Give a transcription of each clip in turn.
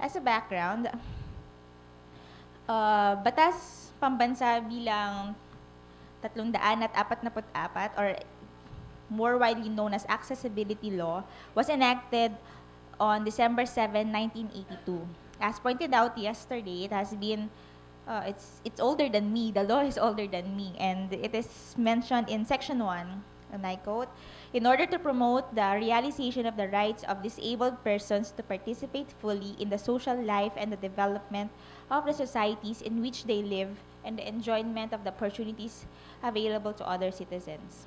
As a background, Batas Pambansa bilang 344 or more widely known as Accessibility Law was enacted on December 7, 1982. As pointed out yesterday, it has been it's older than me. The law is older than me, and it is mentioned in Section 1, and I quote, "In order to promote the realization of the rights of disabled persons to participate fully in the social life and the development of the societies in which they live and the enjoyment of the opportunities available to other citizens.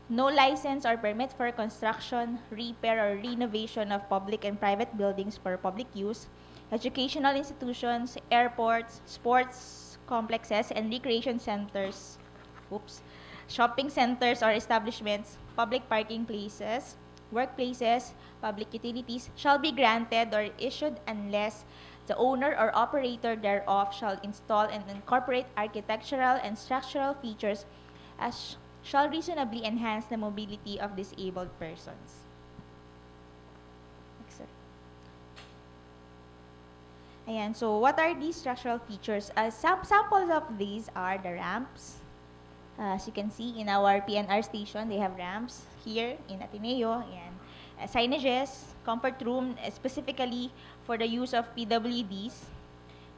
No license or permit for construction, repair, or renovation of public and private buildings for public use, educational institutions, airports, sports complexes, and recreation centers, shopping centers or establishments, public parking places, workplaces, public utilities shall be granted or issued unless the owner or operator thereof shall install and incorporate architectural and structural features as shall reasonably enhance the mobility of disabled persons." Ayan, so what are these structural features? Some samples of these are the ramps. As you can see in our PNR station, they have ramps here in Ateneo. Ayan. Signages, comfort room, specifically for the use of PWDs,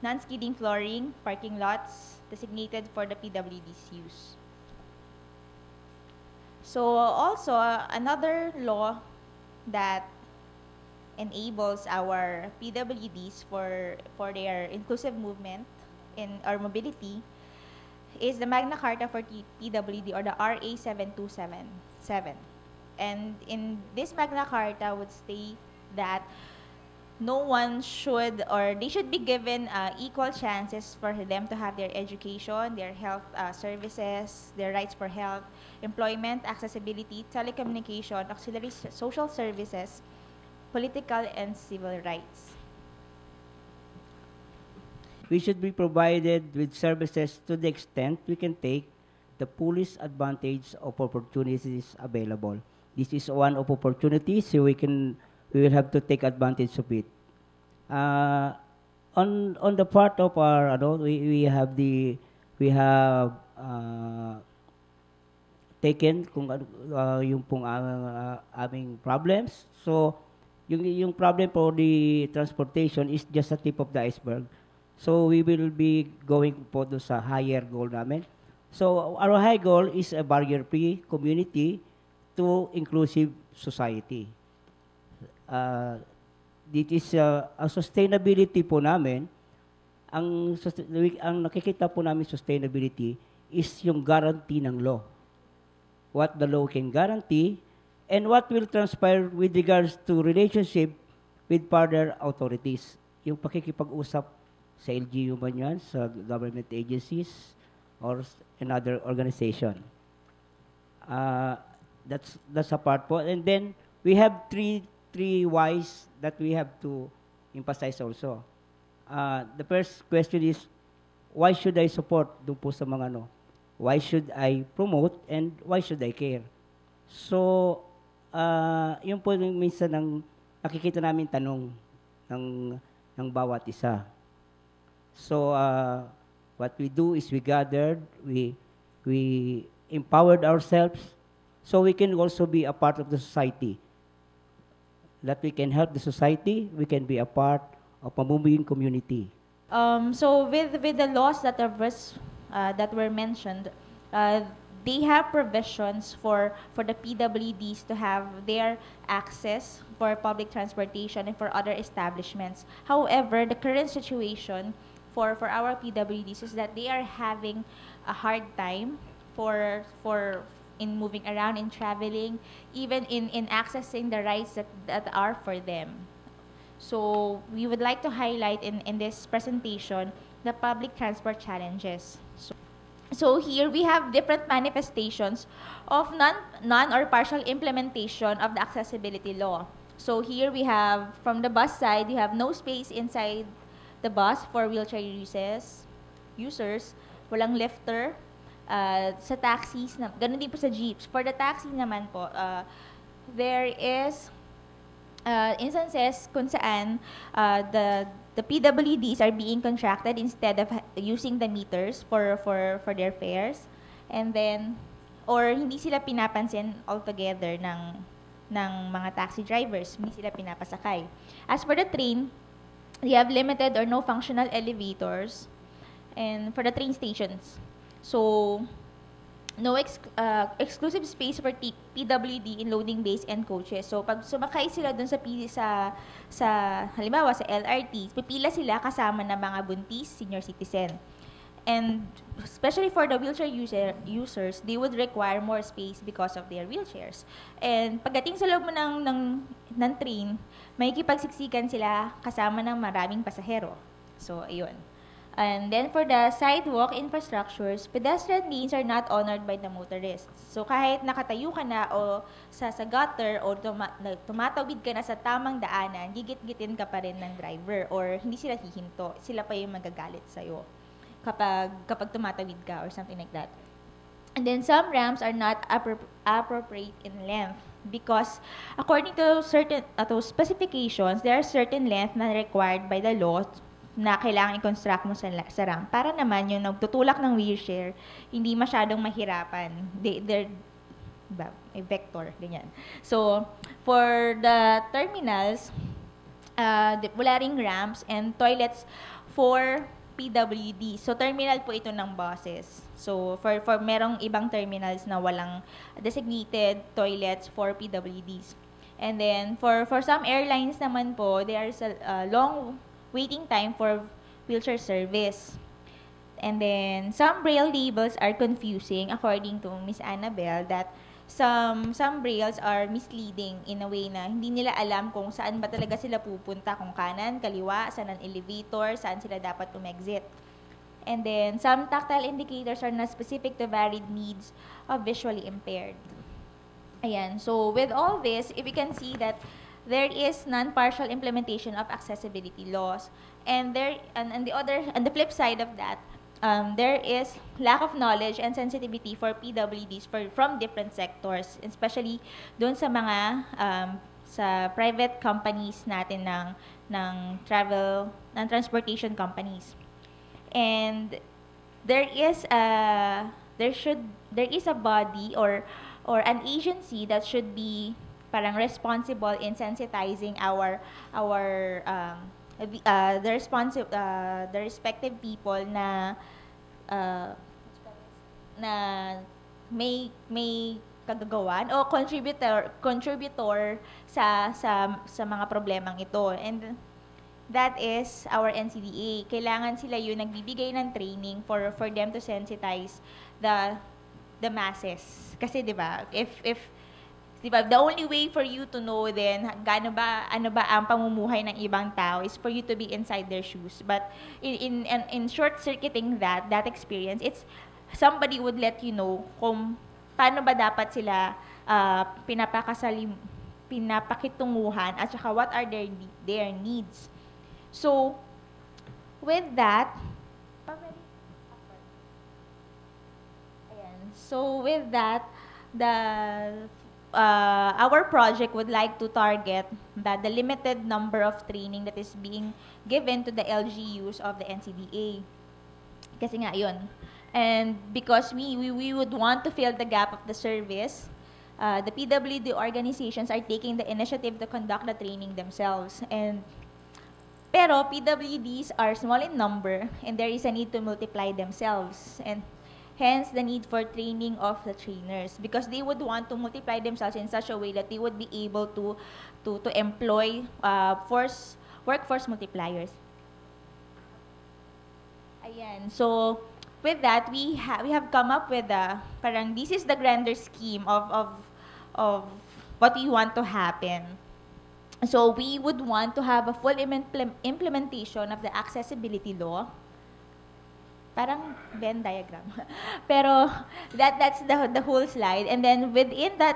non-skidding flooring, parking lots designated for the PWD's use. So also, another law that enables our PWDs for their inclusive movement in our mobility is the Magna Carta for PWD, or the RA 7277. And in this Magna Carta would state that no one should, or they should be given equal chances for them to have their education, their health services, their rights for health, employment, accessibility, telecommunication, auxiliary social services, political and civil rights. We should be provided with services to the extent we can take the fullest advantage of opportunities available. This is one of opportunities, so we will have to take advantage of it. On the part of our, we have taken kung yung pong aming problems. So yung problem for the transportation is just a tip of the iceberg. So we will be going po doon sa higher goal namin. So our high goal is a barrier-free community to inclusive society. This is a sustainability po namin. Ang nakikita po namin sustainability is yung guarantee ng law. What the law can guarantee and what will transpire with regards to relationship with further authorities. Yung pakikipag-usap sa LGU man yan, sa government agencies, or another organization. That's a part po. And then, we have three whys that we have to emphasize also. The first question is, why should I support doon po sa mga why should I promote and why should I care? So, yun po yung minsan ng nakikita namin tanong ng bawat isa. So, what we do is we gathered, we empowered ourselves so we can also be a part of the society. That we can help the society, we can be a part of a moving community. So with the laws that were mentioned, they have provisions for the PWDs to have their access for public transportation and for other establishments. However, the current situation for our PWDs is that they are having a hard time for in moving around, in traveling, even in accessing the rights that are for them. So we would like to highlight in this presentation the public transport challenges. So here we have different manifestations of non or partial implementation of the accessibility law. So here we have, from the bus side, you have no space inside the bus for wheelchair users, walang lifter. Sa taxis, ganun din po sa jeeps. For the taxi naman po, there is instances kung saan the PWDs are being contracted instead of using the meters for their fares, and then or hindi sila pinapansin altogether ng mga taxi drivers, hindi sila pinapasakay. As for the train, they have limited or no functional elevators and for the train stations. So no exclusive space for PWD in loading bays and coaches. So pag sumakay sila dun sa halimbawa sa LRT, pipila sila kasama ng mga buntis, senior citizen. And especially for the wheelchair users, they would require more space because of their wheelchairs. And pagdating sa loob mo ng train, may kipagsiksikan sila kasama ng maraming pasahero. So, ayun. And then for the sidewalk infrastructures, pedestrian lanes are not honored by the motorists. So kahit nakatayo ka na o sa gutter o tumatawid ka na sa tamang daanan, gigit-gitin ka pa rin ng driver or hindi sila hihinto. Sila pa yung magagalit sa'yo kapag tumatawid ka or something like that. And then some ramps are not appropriate in length because according to certain specifications, there are certain length na required by the law na kailangan i-construct mo sa ramp para naman yung nagtutulak ng wheelchair, hindi masyadong mahirapan. They're a vector, ganyan. So, for the terminals, wala ring ramps and toilets for PWD. So, terminal po ito ng buses. So, for merong ibang terminals na walang designated toilets for PWDs. And then, for some airlines naman po, there's a long waiting time for wheelchair service. And then, some braille labels are confusing according to Miss Annabelle that some brailles are misleading in a way na hindi nila alam kung saan ba talaga sila pupunta, kung kanan, kaliwa, saan ang elevator, saan sila dapat umexit. And then, some tactile indicators are not specific to varied needs of visually impaired. Ayan, so with all this, if we can see that there is non-partial implementation of accessibility laws, and on the flip side of that, there is lack of knowledge and sensitivity for PWDs from different sectors, especially doon sa mga sa private companies natin ng transportation companies. And there is a body or an agency that should be parang responsible in sensitizing the respective people na may kagagawan o contributor sa mga problemang ito. And that is our NCDA. Kailangan sila yung nagbibigay ng training for them to sensitize the masses. Kasi 'di ba, if diba, the only way for you to know then ano ba ang pamumuhay ng ibang tao is for you to be inside their shoes. But in short-circuiting that experience, it's somebody would let you know kung paano ba dapat sila pinapakitunguhan at saka what are their needs. So, with that, our project would like to target the limited number of training that is being given to the LGUs of the NCDA. Kasi nga yun. And because we would want to fill the gap of the service, the PWD organizations are taking the initiative to conduct the training themselves. Pero PWDs are small in number and there is a need to multiply themselves. And hence, the need for training of the trainers because they would want to multiply themselves in such a way that they would be able to employ workforce multipliers. Ayan. So, with that, we have come up with parang this is the grander scheme of what we want to happen. So, we would want to have a full implementation of the accessibility law. Parang Venn diagram. Pero that's the whole slide. And then within the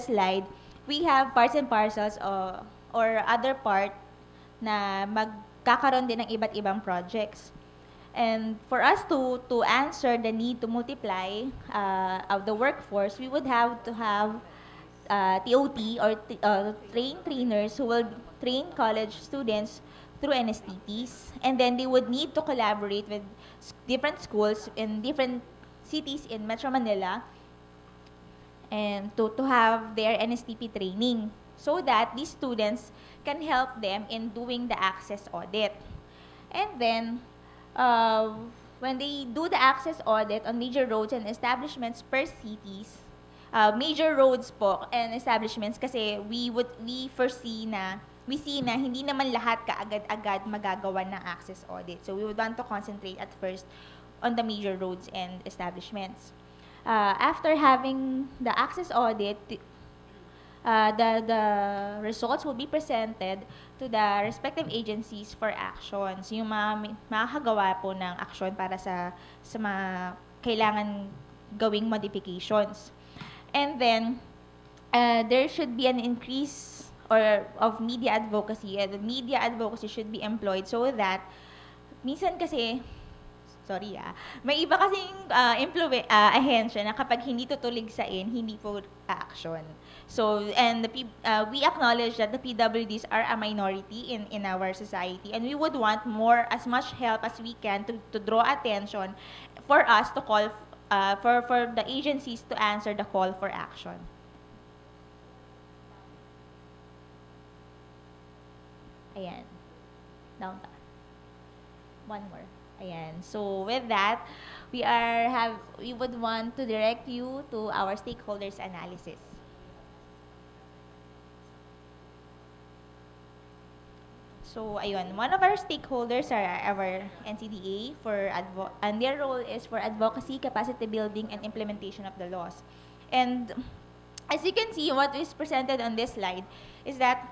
slide, we have parts and parcels or other part na magkakaroon din ng iba't ibang projects. And for us to answer the need to multiply of the workforce, we would have to have TOT or trainers who will train college students through NSTTs, and then they would need to collaborate with different schools in different cities in Metro Manila and to have their NSTP training so that these students can help them in doing the access audit. And then, uh, when they do the access audit on major roads and establishments per cities, major roads po and establishments kasi we see na hindi naman lahat kaagad-agad magagawa ng access audit. So we would want to concentrate at first on the major roads and establishments. After having the access audit, the results will be presented to the respective agencies for actions. Yung makakagawa po ng action para sa mga kailangan gawing modifications. And then, there should be an increase of media advocacy. The media advocacy should be employed so that minsan kasi may iba kasing ahensya na kapag hindi tutuligsain, hindi po action. So, and we acknowledge that the PWDs are a minority in our society, and we would want as much help as we can to draw attention for us to call, for the agencies to answer the call for action. Ayan. Down ta. One more. Ayan. So, with that, we would want to direct you to our stakeholders analysis. So, ayun, one of our stakeholders are our NCDA and their role is for advocacy, capacity building, and implementation of the laws. And as you can see, what is presented on this slide is that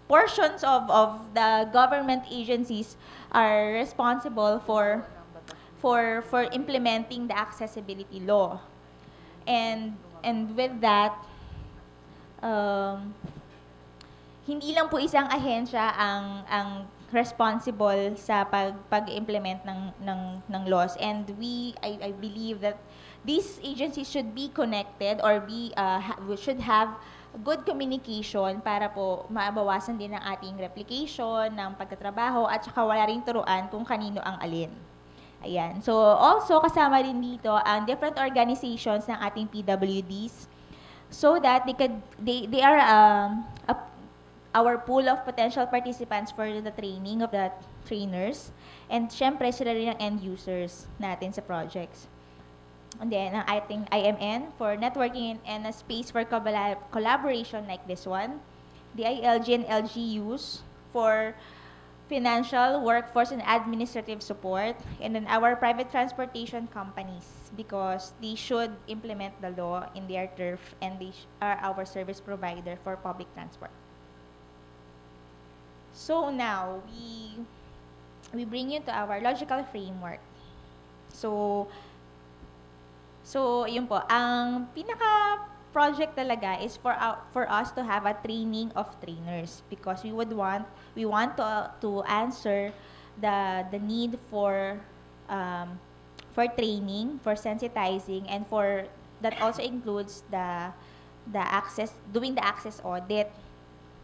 portions of the government agencies are responsible for implementing the accessibility law. And with that, hindi lang po isang ahensya ang responsible sa pag-implement ng laws, and I believe that these agencies should be connected or should have good communication para po mabawasan din ang ating replication ng pagtatrabaho at saka wala ring turuan kung kanino ang alin. Ayan. So, also kasama rin dito ang different organizations ng ating PWDs so that they are our pool of potential participants for the training of the trainers, and syempre sila rin ang end users natin sa projects. And then, I think IMN for networking and a space for collaboration like this one. The ILG and LGUs for financial, workforce, and administrative support. And then our private transportation companies because they should implement the law in their turf and they are our service provider for public transport. So now, we bring you to our logical framework. So yun po, ang pinaka-project talaga is for us to have a training of trainers because we want to answer the need for training, for sensitizing, and for that also includes doing the access audit.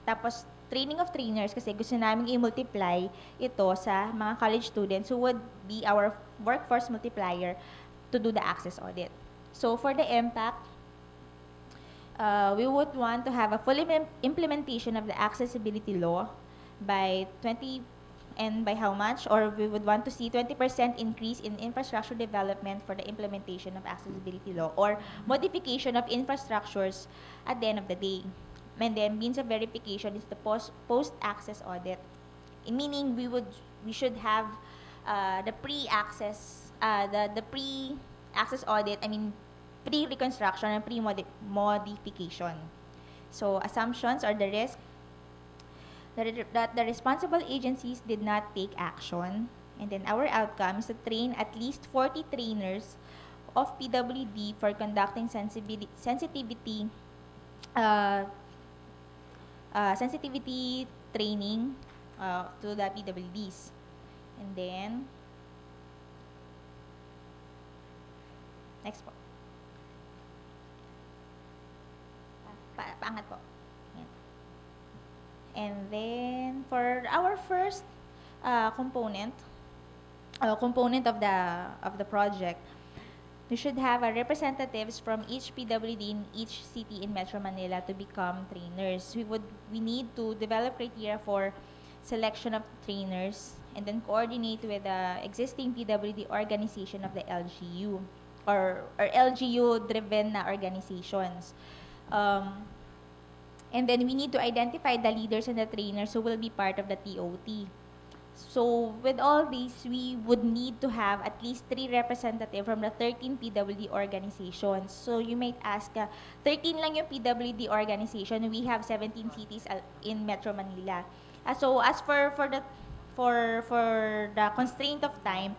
Tapos training of trainers kasi gusto namin i-multiply ito sa mga college students who would be our workforce multiplier to do the access audit. So for the impact, we would want to have a full implementation of the accessibility law by 20, and by how much? Or we would want to see 20% increase in infrastructure development for the implementation of accessibility law or modification of infrastructures at the end of the day. And then means of verification is the post-access audit. Meaning we should have the pre-access audit, pre-reconstruction and pre-modification. So assumptions or the risk that the responsible agencies did not take action. And then our outcome is to train at least 40 trainers of PWD for conducting sensitivity training to the PWDs. And then, next po. paangat po. Yan. And then, for our first component of the project, we should have representatives from each PWD in each city in Metro Manila to become trainers. We need to develop criteria for selection of trainers and then coordinate with the existing PWD organization of the LGU or LGU-driven na organizations. And then we need to identify the leaders and the trainers who will be part of the TOT. So with all these, we would need to have at least 3 representatives from the 13 PWD organizations. So you might ask, 13 lang yung PWD organization, we have 17 cities in Metro Manila. So as for the constraint of time,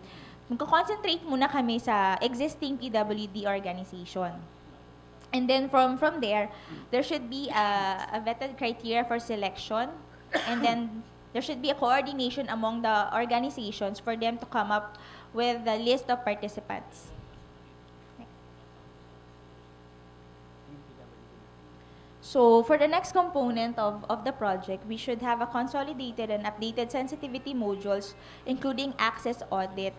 magko-concentrate muna kami sa existing PWD organization. And then from there should be a vetted criteria for selection, and then there should be a coordination among the organizations for them to come up with the list of participants. So for the next component of the project, we should have a consolidated and updated sensitivity modules, including access audit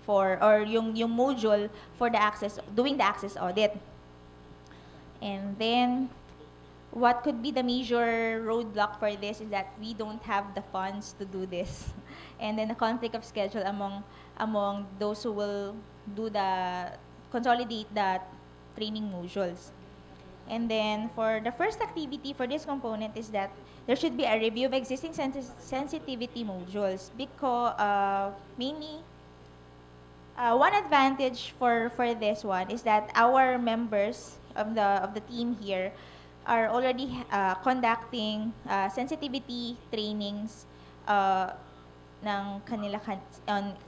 or yung module for doing the access audit. And then, what could be the major roadblock for this is that we don't have the funds to do this. And then the conflict of schedule among those who will consolidate the training modules. And then for the first activity for this component is that there should be a review of existing sensitivity modules, because mainly one advantage for this one is that our members of the team here are already conducting sensitivity trainings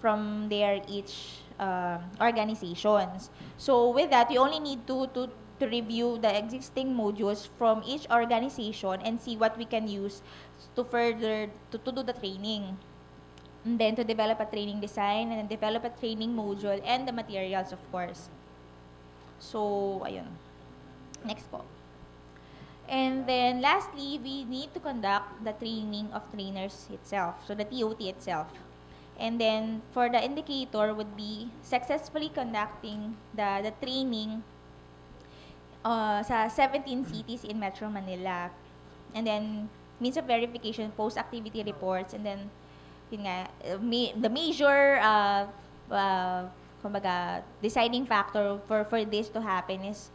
from their each organizations. So with that, we only need to review the existing modules from each organization and see what we can use to further to do the training. And then to develop a training design and then develop a training module and the materials, of course. So, ayun. Next po. And then lastly, we need to conduct the training of trainers itself, so the TOT itself. And then for the indicator would be successfully conducting the training sa 17 cities in Metro Manila. And then means of verification, post-activity reports, and then yun nga, the major kumbaga, deciding factor for this to happen is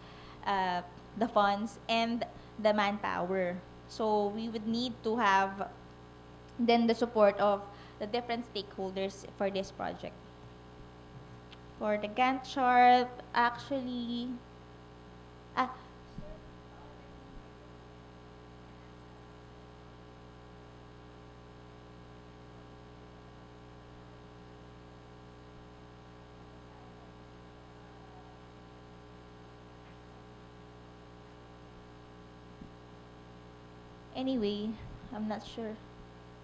the funds and the manpower. So we would need to have then the support of the different stakeholders for this project. For the Gantt chart, actually, anyway, I'm not sure.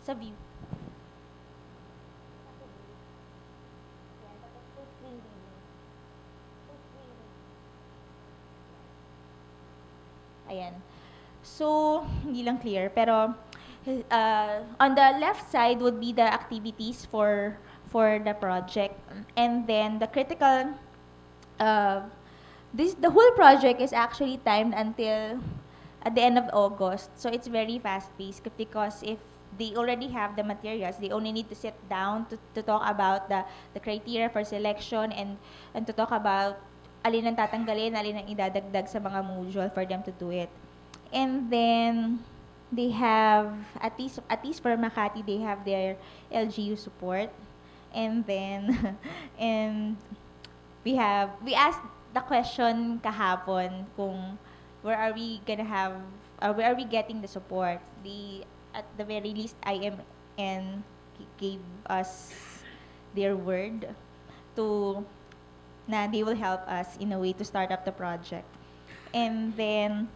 Sa view. Ayan. So, hindi lang clear. Pero, on the left side would be the activities for the project. And then, the critical, the whole project is actually timed until at the end of August. So, it's very fast-paced because if they already have the materials, they only need to sit down to talk about the criteria for selection and to talk about alin ang tatanggalin, alin ang idadagdag sa mga module for them to do it. And then they have at least for Makati, they have their LGU support. And then and we asked the question kahapon kung where are we getting the support. At the very least, IMN gave us their word na they will help us in a way to start up the project. And then,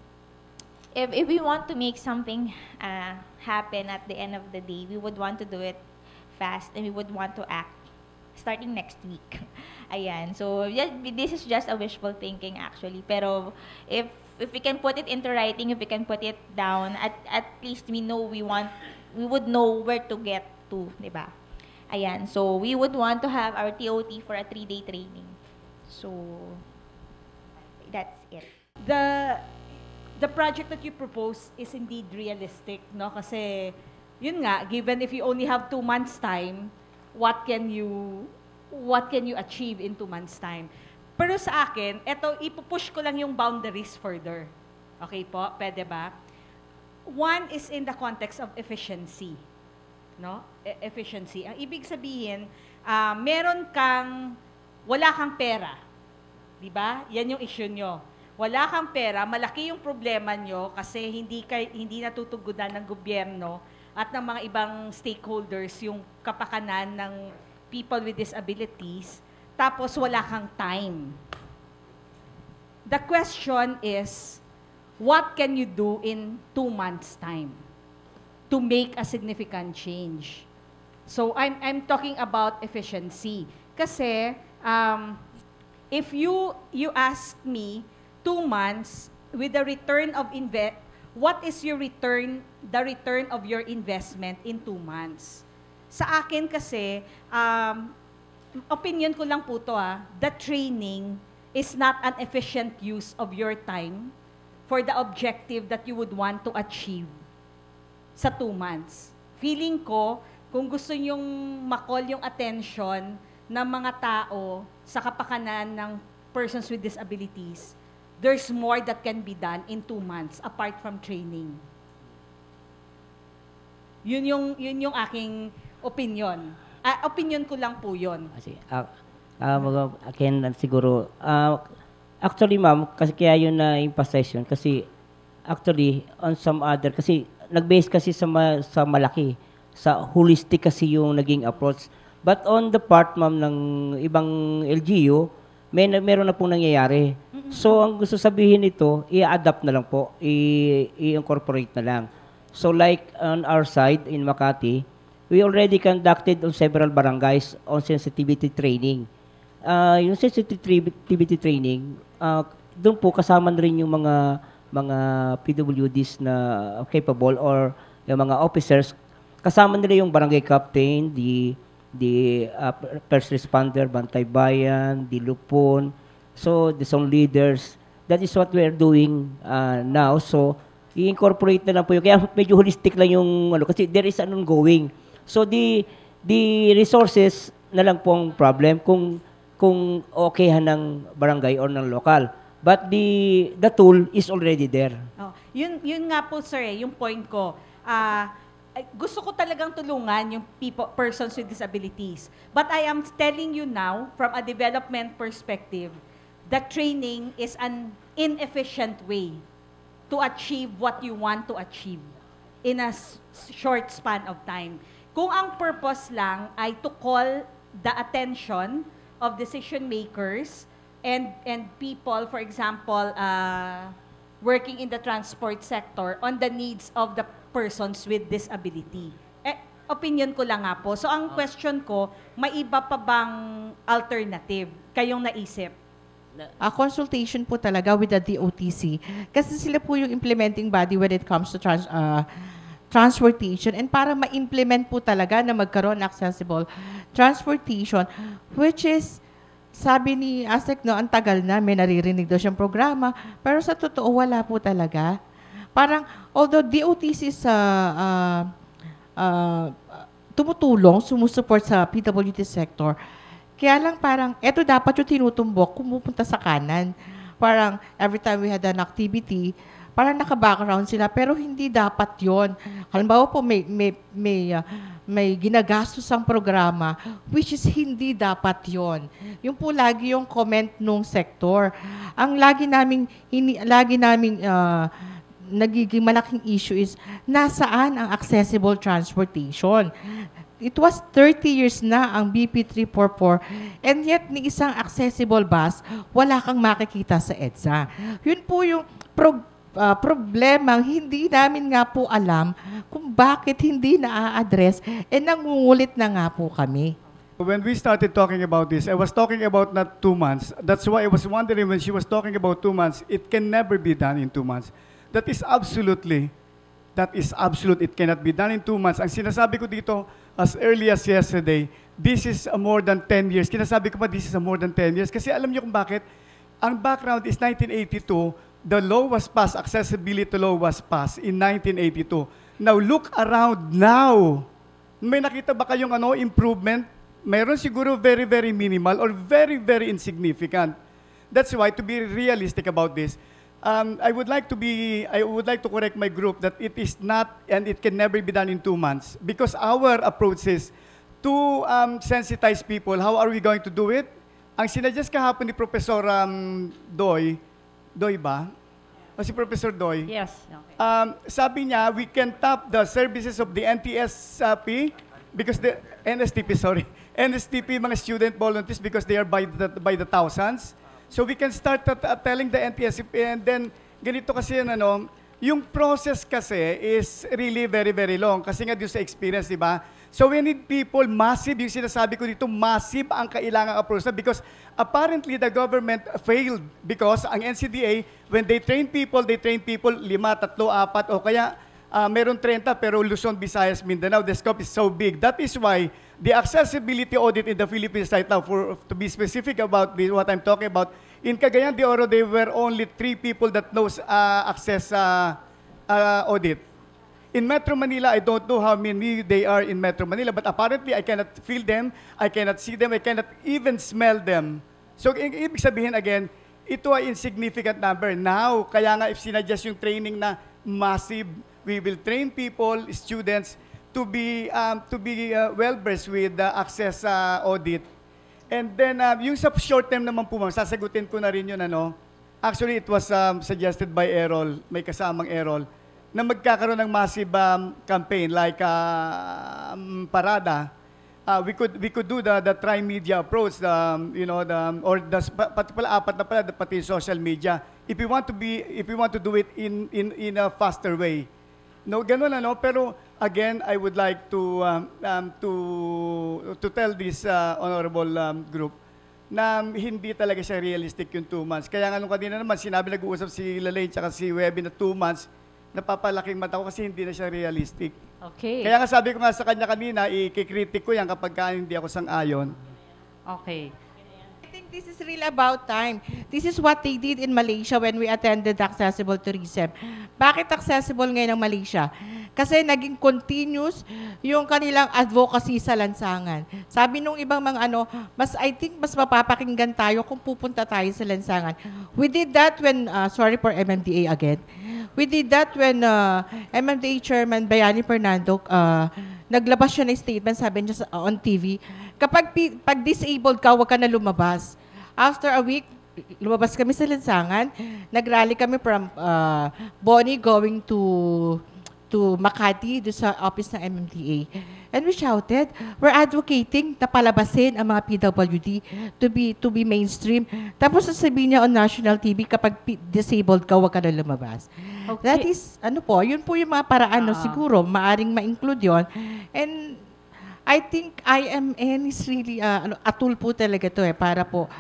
if we want to make something happen at the end of the day, we would want to do it fast and we would want to act starting next week. Ayan. So, this is just a wishful thinking actually. Pero, if if we can put it into writing, if we can put it down, at least we would know where to get to, di ba? Ayan, so we would want to have our TOT for a 3-day training. So, that's it. The project that you propose is indeed realistic, no? Kasi, yun nga, given if you only have 2 months time, what can you achieve in 2 months time? Pero sa akin, eto, ipupush ko lang yung boundaries further. Okay po? Pwede ba? One is in the context of efficiency. No? Efficiency. Ang ibig sabihin, wala kang pera. Di ba? Yan yung issue nyo. Wala kang pera, malaki yung problema nyo kasi hindi natutugunan ng gobyerno at ng mga ibang stakeholders yung kapakanan ng people with disabilities, tapos wala kang time. The question is, what can you do in 2 months' time to make a significant change? So I'm talking about efficiency. Kasi if you ask me 2 months with the return of what is the return of your investment in 2 months? Sa akin kasi, opinion ko lang po to the training is not an efficient use of your time for the objective that you would want to achieve sa 2 months. Feeling ko, kung gusto nyong makol yung attention ng mga tao sa kapakanan ng persons with disabilities, there's more that can be done in 2 months apart from training. Yun yung aking opinion. Opinion ko lang po yun. Siguro, actually ma'am, kasi kaya yun na-emphasize yun, kasi actually, on some other, kasi nag-base kasi sa malaki, sa holistic kasi yung naging approach. But on the part, ma'am, ng ibang LGU, meron na pong nangyayari. So, ang gusto sabihin nito, i-adapt na lang po, i-incorporate na lang. So, like on our side in Makati, we already conducted on several barangays on sensitivity training. Yung sensitivity training, doon po kasama na rin yung mga PWDs na capable or yung mga officers. Kasama nila yung barangay captain, the first responder, Bantay Bayan, the Lupon, so the zone leaders. That is what we are doing now. So, i-incorporate na lang po yun. Kaya medyo holistic lang yung, kasi there is an ongoing. So, the resources na lang pong problem kung okayhan ng barangay or ng local. But the tool is already there. Oh, yun nga po, sir, yung point ko. Gusto ko talagang tulungan yung persons with disabilities. But I am telling you now, from a development perspective, that training is an inefficient way to achieve what you want to achieve in a short span of time. Kung ang purpose lang ay to call the attention of decision makers and people, for example, working in the transport sector on the needs of the persons with disability. Opinion ko lang nga po. So, ang question ko, may iba pa bang alternative kayong naisip? Consultation po talaga with the DOTC. Kasi sila po yung implementing body when it comes to transportation. And para ma-implement po talaga na magkaroon accessible transportation, which is, sabi ni ASEC, no, ang tagal na, may naririnig daw siyang programa, pero sa totoo, wala po talaga. Parang, although DOTC is tumutulong, sumusuport sa PWD sector, kaya lang parang, eto dapat yung tinutumbok, kumupunta sa kanan. Parang, every time we had an activity, parang naka-background sila, pero hindi dapat yon. Halimbawa po, may ginagastos ang programa, which is hindi dapat yon. Yung po lagi yung comment nung sector. Ang lagi naming nagiging malaking issue is, nasaan ang accessible transportation? It was 30 years na ang BP 344 and yet ni isang accessible bus, wala kang makikita sa EDSA. Yun po yung problemang hindi namin nga po alam kung bakit hindi na-address and nangungulit na nga po kami. When we started talking about this, I was talking about not 2 months. That's why I was wondering when she was talking about 2 months, it can never be done in 2 months. That is absolute. It cannot be done in 2 months. Ang sinasabi ko dito, as early as yesterday, this is more than 10 years. Kinasabi ko pa, this is more than 10 years. Kasi alam niyo kung bakit? Ang background is 1982. The law was passed, accessibility law was passed in 1982. Now, look around now. May nakita ba kayong improvement? Meron siguro very, very minimal or very, very insignificant. That's why, to be realistic about this, I would like to correct my group that it is not and it can never be done in 2 months because our approach is to sensitize people. How are we going to do it? Ang sinadjust kahapon ni Professor Doy ba? O si Professor Doy? Yes. Okay. Sabi niya, we can tap the services of the NTSP because the NSTP, mga student volunteers, because they are by the thousands. So we can start telling the NTSP, and then ganito kasi yung process kasi is really very, very long. Kasi nga dito sa experience, di ba? So we need people, massive, yung sinasabi ko dito, massive ang kailangang approach na because apparently the government failed because ang NCDA, when they train people, 5, 3, 4, o kaya meron 30 pero Luzon, Visayas, Mindanao, the scope is so big. That is why the accessibility audit in the Philippines right now, to be specific about what I'm talking about, in Cagayan de Oro, there were only 3 people that knows access audit. In Metro Manila, I don't know how many they are in Metro Manila, but apparently I cannot feel them, I cannot see them, I cannot even smell them. So, ibig sabihin again, ito ay insignificant number. Now, kaya nga if sinadjust yung training na massive, we will train people, students, to be well-versed with access audit. And then, yung sa short term naman po, ma'am, sasagutin ko na rin yun, Actually, it was suggested by Errol, may kasamang Errol, na magkakaroon ng massive campaign like parada. We could do the tri-media approach, pati pala apat na pala, pati social media. If we want to do it in a faster way. No, ganun pero again, I would like to tell this honorable group na hindi talaga siya realistic yung 2 months. Kaya nga nung kanina naman, sinabi nag-uusap si Lalay tsaka si Webby na 2 months, napapalaking mata ko kasi hindi na siya realistic. Okay. Kaya nga sabi ko nga sa kanya kanina, i-critic ko yan kapag hindi ako sang-ayon. Okay. I think this is really about time. This is what they did in Malaysia when we attended Accessible Tourism. Bakit accessible ngayon ng Malaysia? Kasi naging continuous yung kanilang advocacy sa lansangan. Sabi nung ibang mga I think mas mapapakinggan tayo kung pupunta tayo sa lansangan. We did that when, sorry for MMDA again, we did that when MMDA Chairman Bayani Fernando, naglabas siya ng statement, sabi niya on TV, kapag disabled ka, huwag ka na lumabas. After a week, lumabas kami sa lansangan, nagrally kami from Bonnie going to Makati, do sa office ng MMDA. And we shouted, we're advocating na palabasin ang mga PWD to be mainstream. Tapos sasabihin niya on national TV, kapag disabled ka, huwag ka na lumabas. Okay. That is, yun po yung mga paraan, siguro, maaring ma-include yun. And I think IMN is really, a tool po talaga to para po,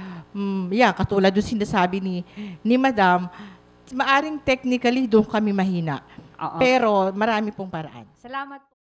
katulad doon sinasabi ni Madam, maaring technically doon kami mahina. Pero marami pong paraan. Salamat po.